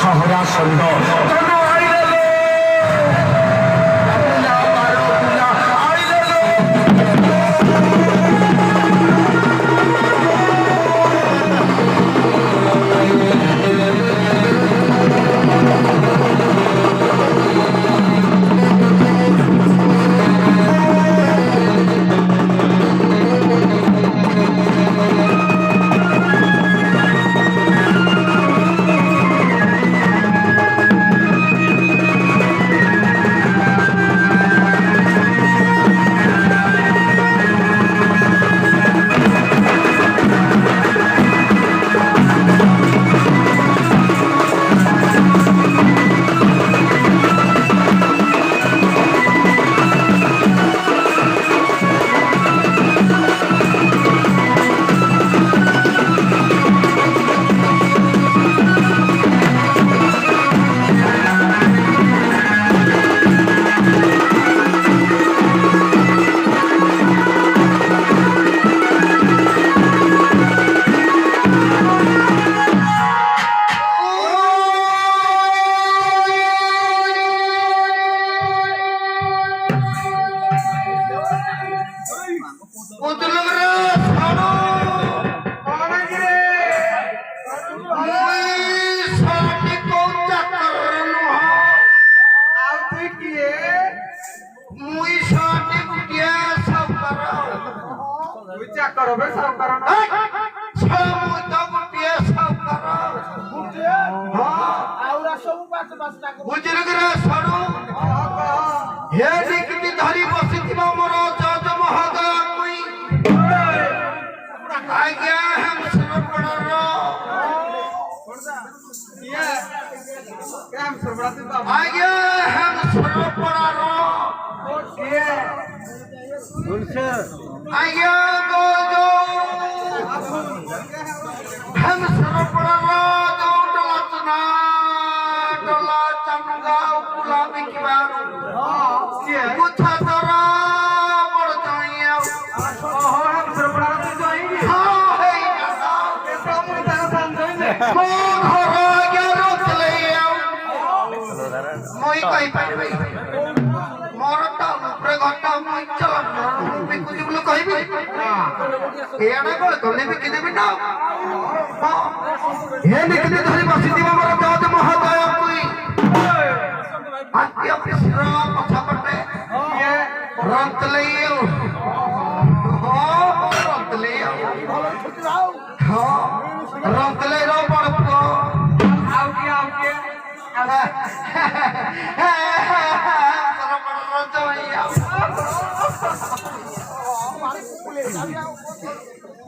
শহরা সুন্দর धरी बसी मोर जज महोदय आज्ञा हम आज्ञा हम आज्ञा गो जो हम डला चमगा कुला बिकवा कुथा तोरा बड़ जाइया हम सरपड़ा तो जाएंगे हां है कैसा मुझे ध्यान देने को घर आगे रोक ले आओ मोई कहि पाइबे मोर ता ऊपर घटा मोई चला भी कुछ बोलो कहिबे हां एना को तने भी किने भी ना हां हे निकने धरी बसी दिवा मोर जज महोदय कोई आज्ञा पिसरा पछा पटे ये रंत लेयो हां रंत लेयो हां रंत ले रो पड़को आओ के सरपड़ जाइया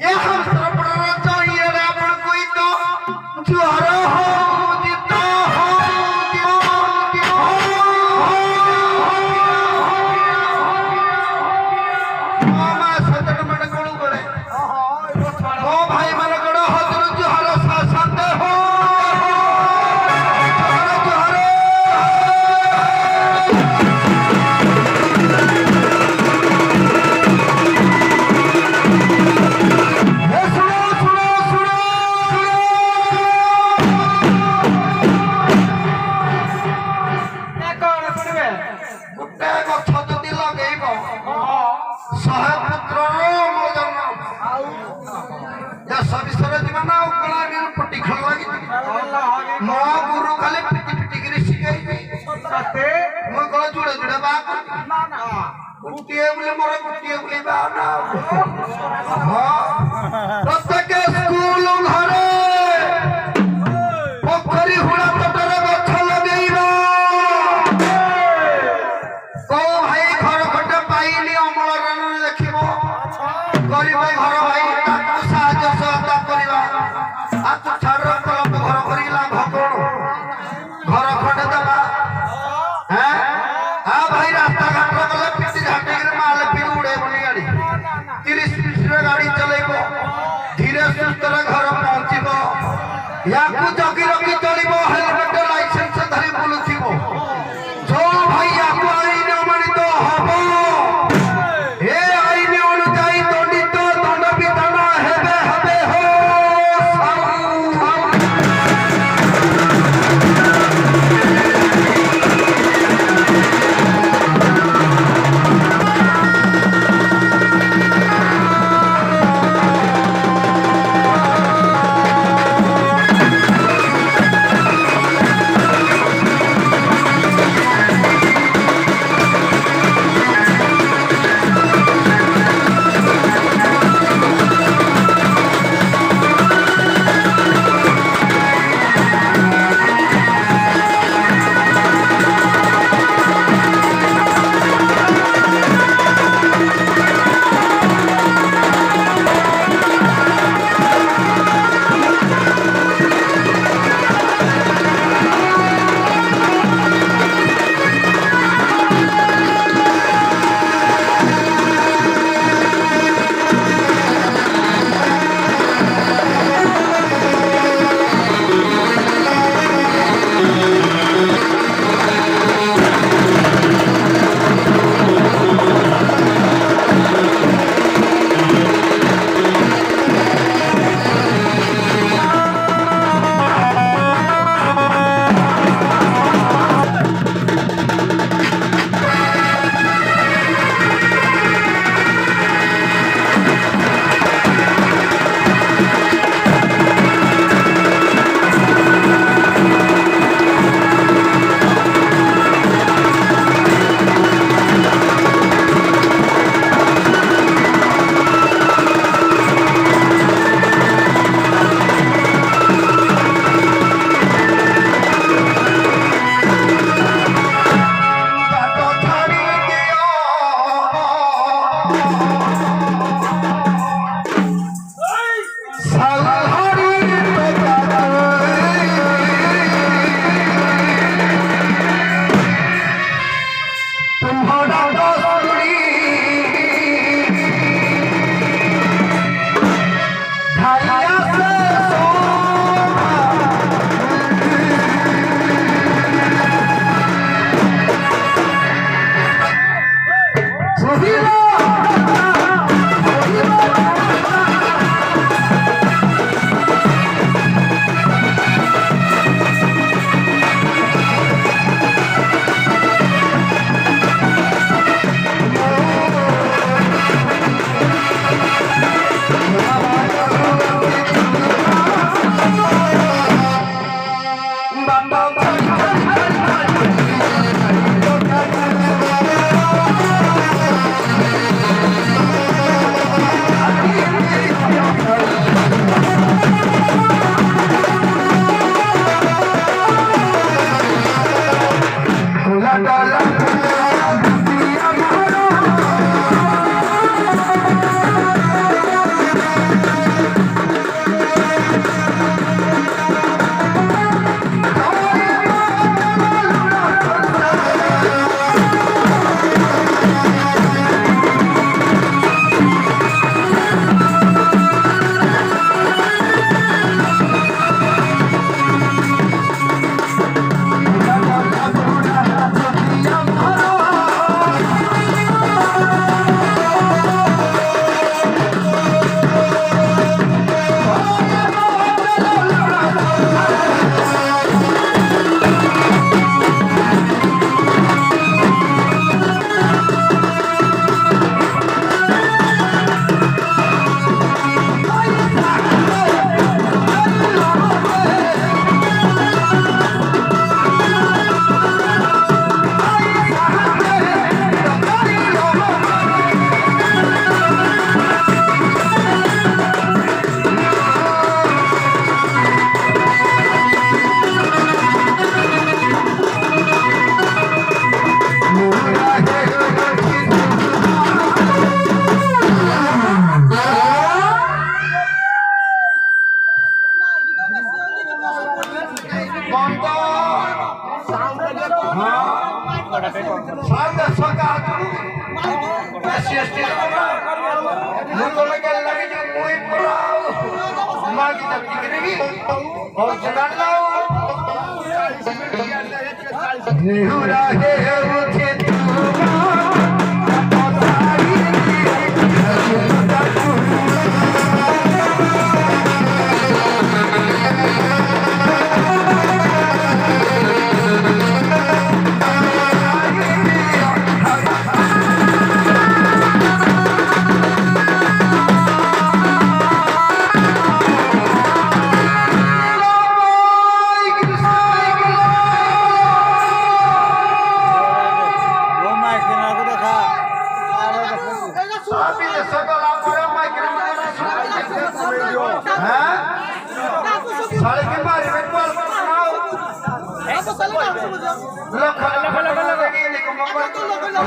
ये हम सरपड़ जाइए रे अपन कोई तो जुआरा हो जीता हो प्रत्येक स्कूल घरे पोखरी हुड़ा तटरे गछ लगेइबा को भाई घर खटे पाइली अमलरन देखिबो गरीब घर भाई ताकू साहाय्य सहता करिबा आ तू छाड़ कलम घर करिला भकोण घर खटे देबा हैं आ भाई रास्ता घाट गले पिटी झाटी माल पी उड़े बनी गाड़ी 30 गाड़ी चल सादा सका एससी मुंडो लगे लगे जो मुई पराओ मां की तब टिकरेगी और जगाड़ लाओ निहुरा है उठे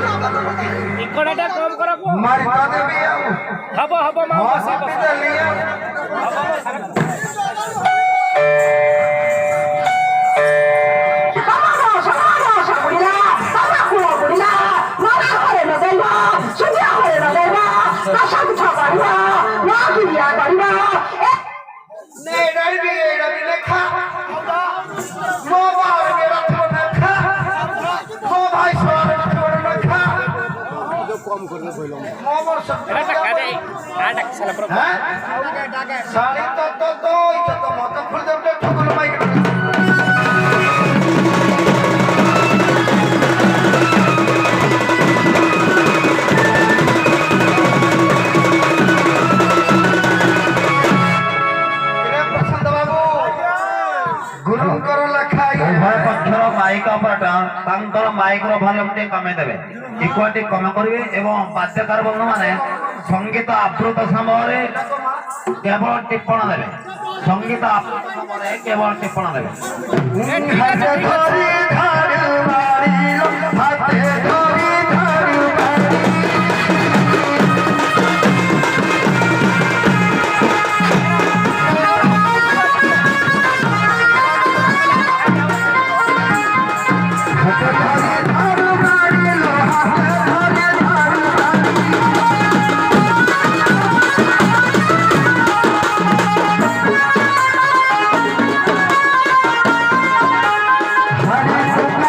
इकडे कम करा मारी ताते भी आओ हबो हबो मां बसे पिता लिया नहीं नहीं भी लिखा मोबाइल मेरा फोन रखा मोबाइल सोने फोन रखा कम करने बोलो मोबाइल सब टाका दे टाका साला प्रो हैं साली तो इधर तो मत खुल दे ठोकर माइक माइक तांकर माइक रो वॉल्यूम टे कमे देबे इक्वालिटी कम करिवे एवं बाध्यकार बंधु माने संगीत आवृत समय केवल टिप्पण देबे संगीत आवृत समय केवल टिप्पण देबे हाथे धरी धारू मारी हाथे धरी धारू हरी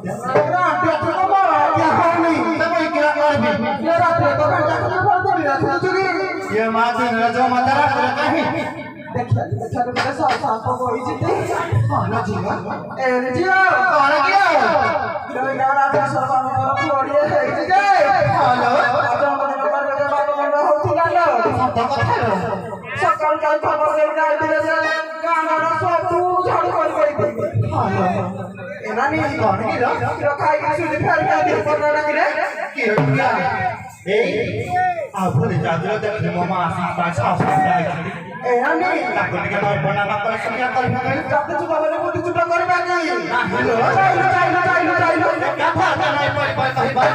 रात को मारा क्या होनी सब क्या करबी ये रात को घंटा के फोन कर रहा था चुरी ये माती नजो मतरा पूरा कहीं देखा तो मेरे साथ साथ को ही जीते हां ना जीवा ए जियो कौन किया जो यार आज सरवा में पड़िए है जे हेलो आज हमने नंबर के बात में होती गालो सब কথা সকাল কাল খবর দেই না দিলে গানা সব তু ঝাড়ু করে কই হালো এনা নি কোন কি র খাই কিছু ফের কা দিয়ে পড়না নাকি রে কি হইয়া এই আপনি জাদু দেখে মামা আসি পাছা সামনে এনা নি তাকে টিকে নয় বনা না করে সঙ্গে করে না যাতে চুপা বলে মতি চুপা করবে না হ্যালো চাইলো কথা নাই পাই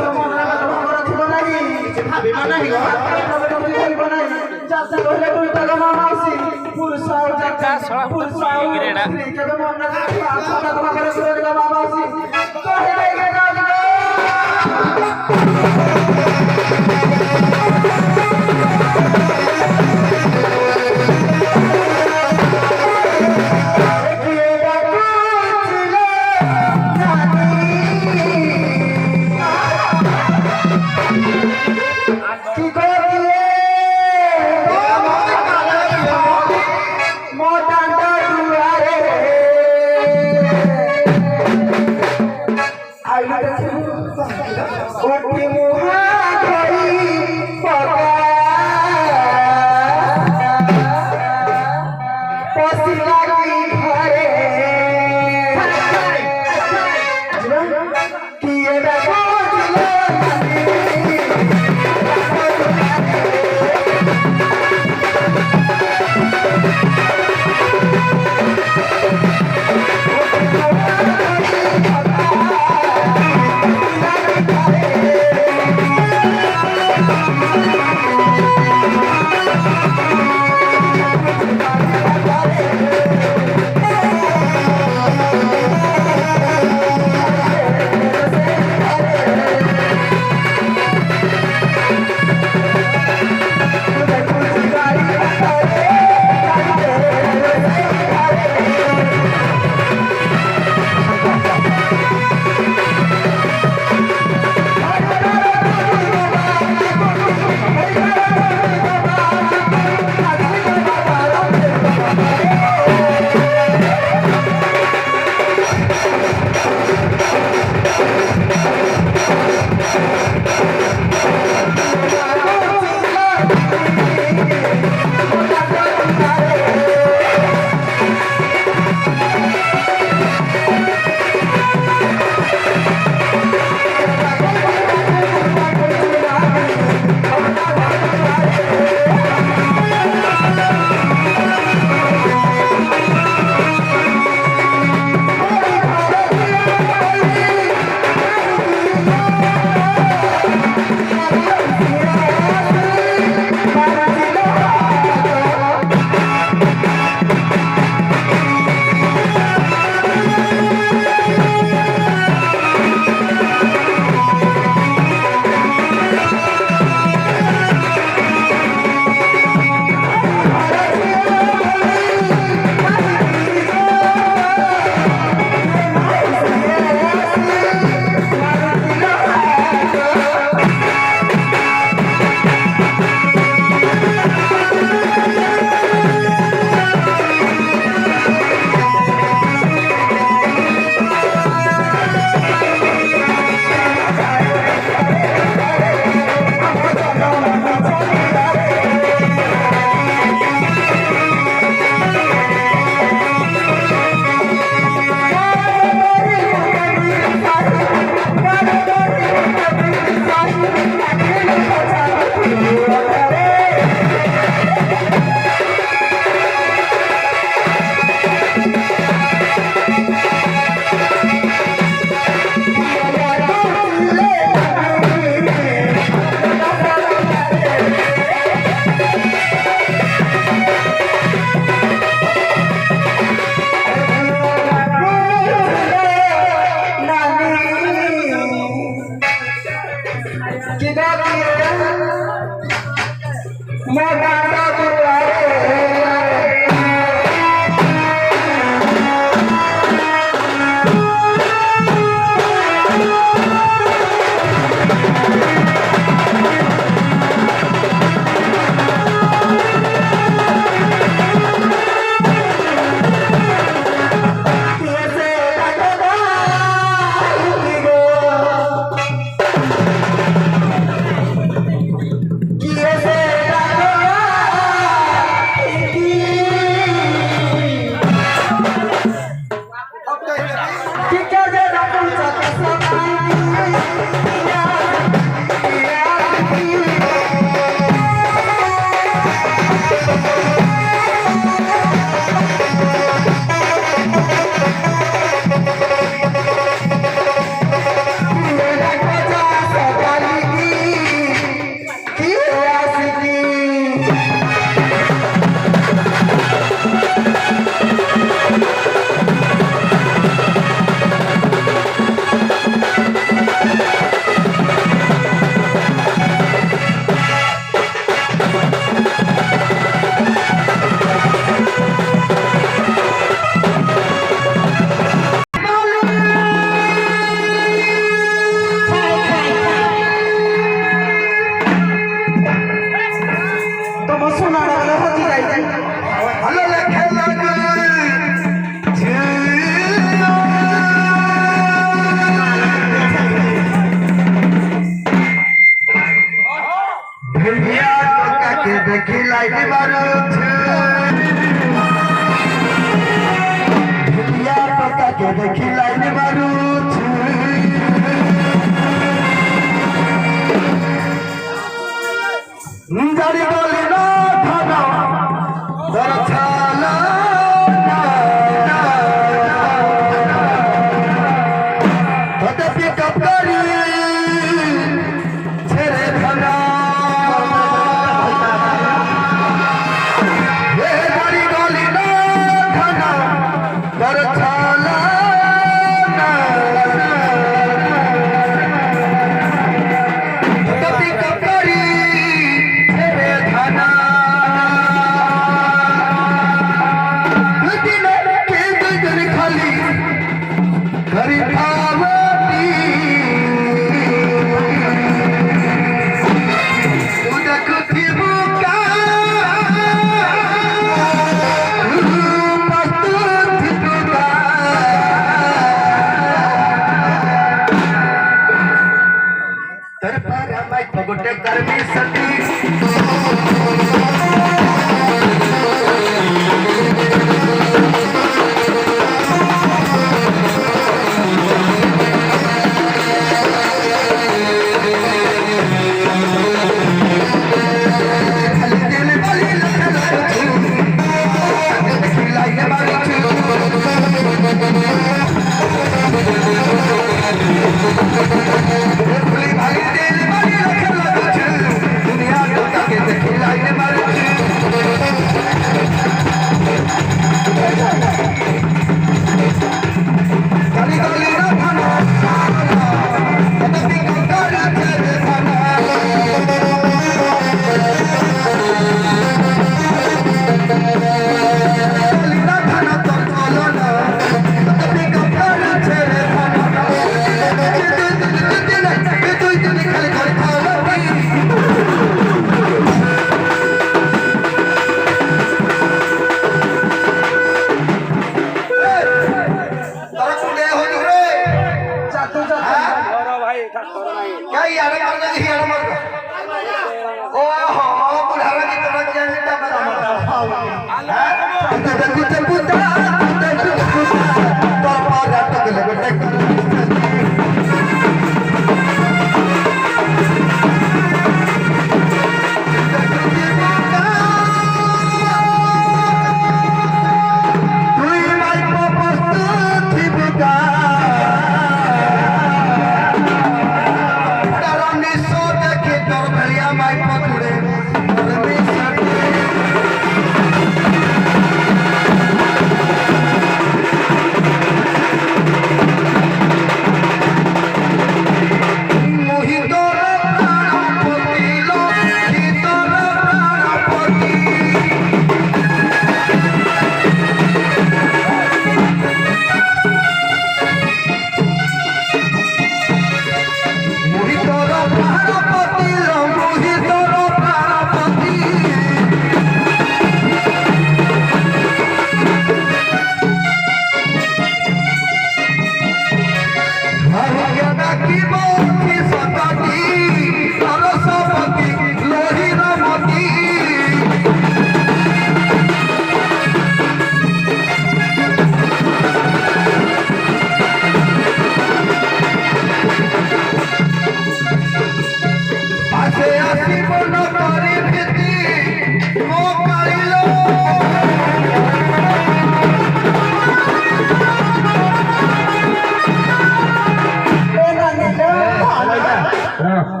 One,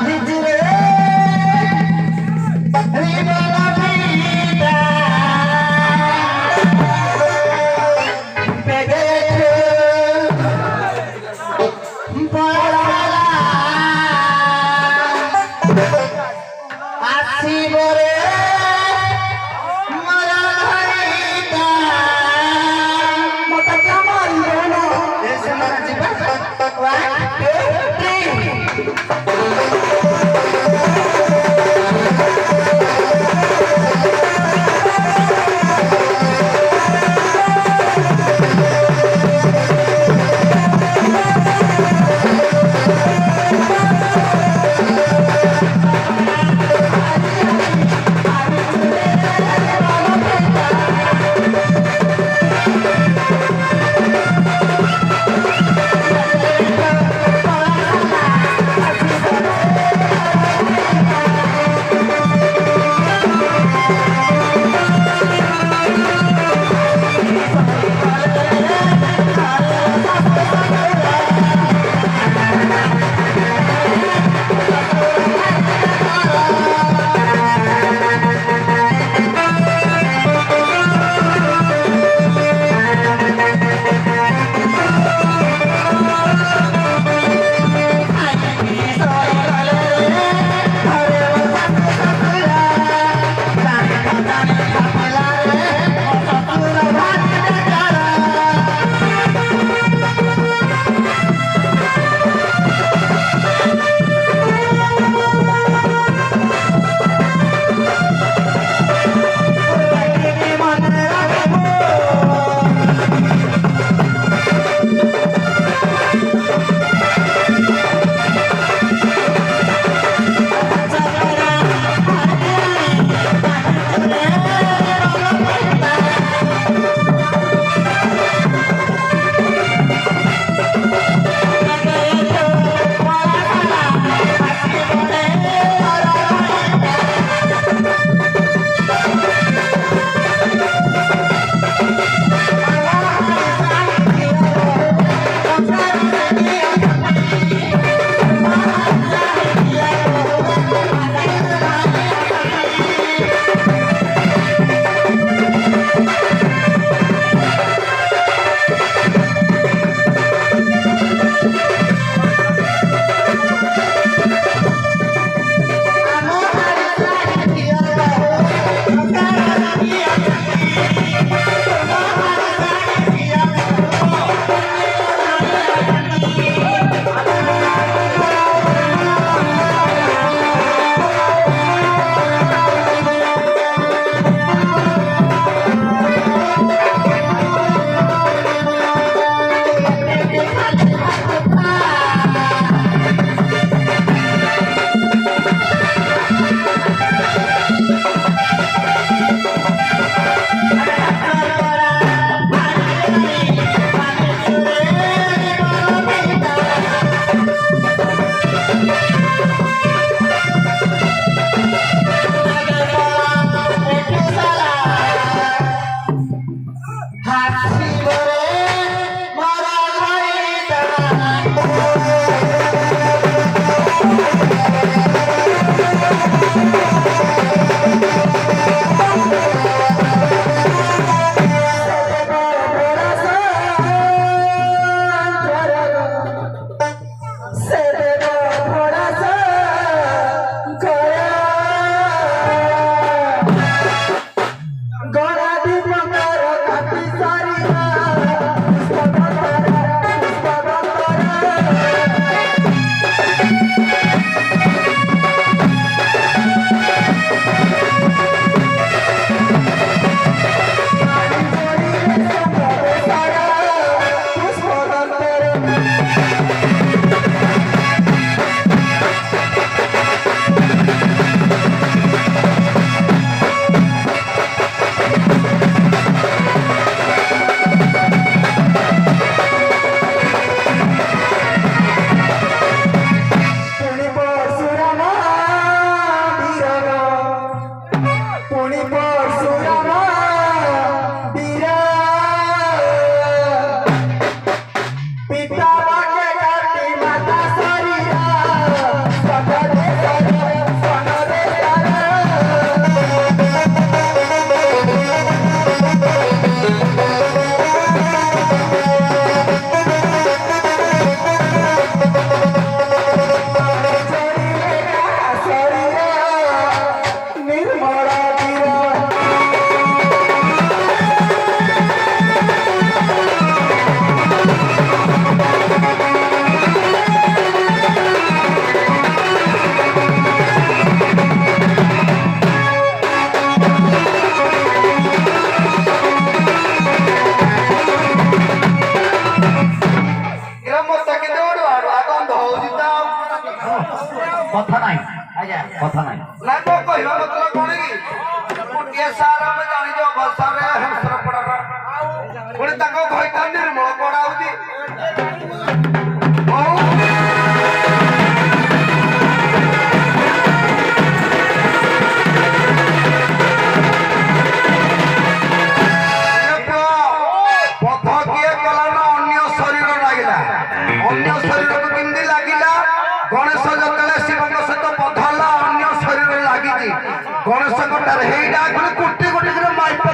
two, three. ବନ୍ଦ ହଉଛି ତ ଆଉ। କଥା ନାହିଁ ଆଜ୍ଞା କଥା ନାହିଁ ନାଇଁ ମୋ କହିବା ମତଲବ କଣ କି ଗୋଟିଏ ସାର୍ ଆମେ ଜାଣିଛୁ ଅବସ୍ଥାରେ ହେମସର ପଡ଼ାର ପୁଣି ତାଙ୍କ ଘଇଟା ନିର୍ମଳ ପଡ଼ା ହଉଛି ଅନ୍ୟ ଶରୀରକୁ କେମିତି ଲାଗିଲା ଗଣେଶ ଯେତେବେଳେ ଶିବଙ୍କ ସହିତ ବଧ ହେଲା ଅନ୍ୟ ଶରୀରରେ ଲାଗିଛି ଗଣେଶଙ୍କ ଠାରେ ହେଇଟା ଆଗରୁ କୋଟି କୋଟି କରି ମାଇପ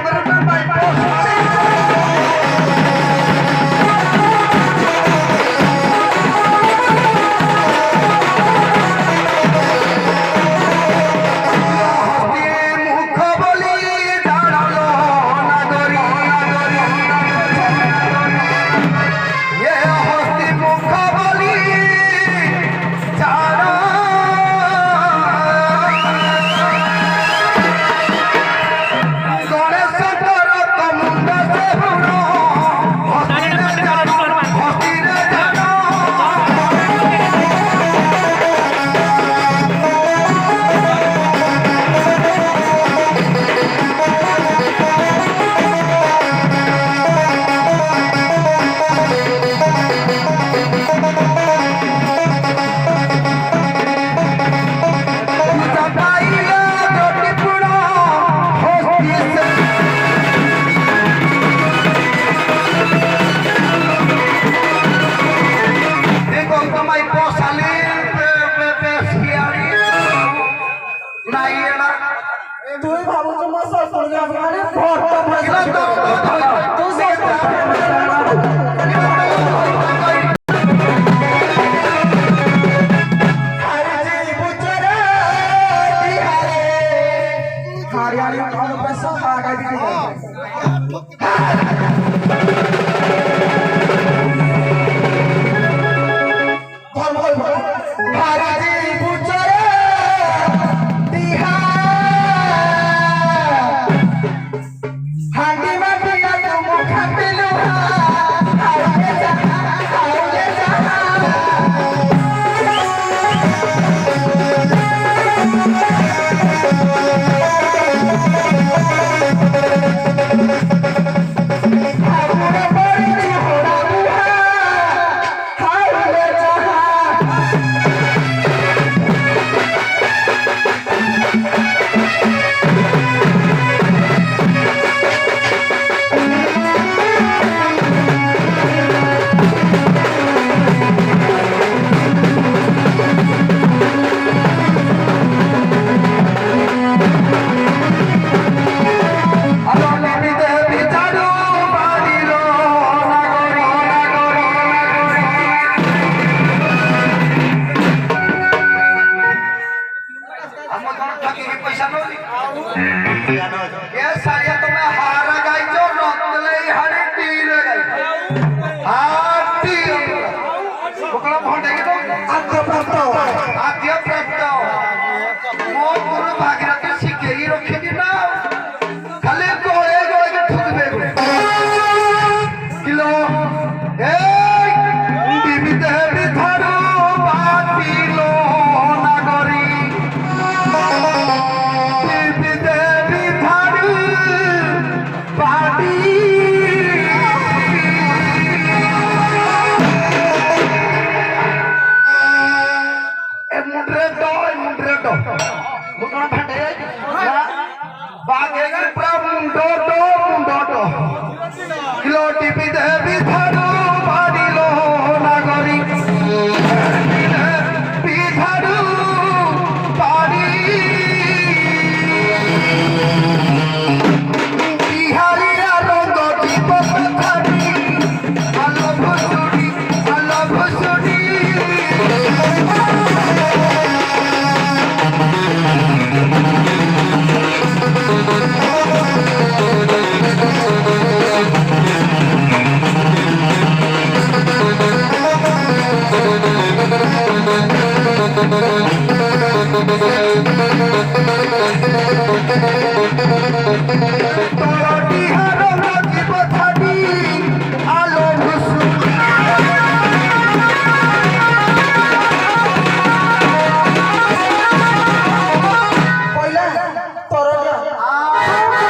आद्य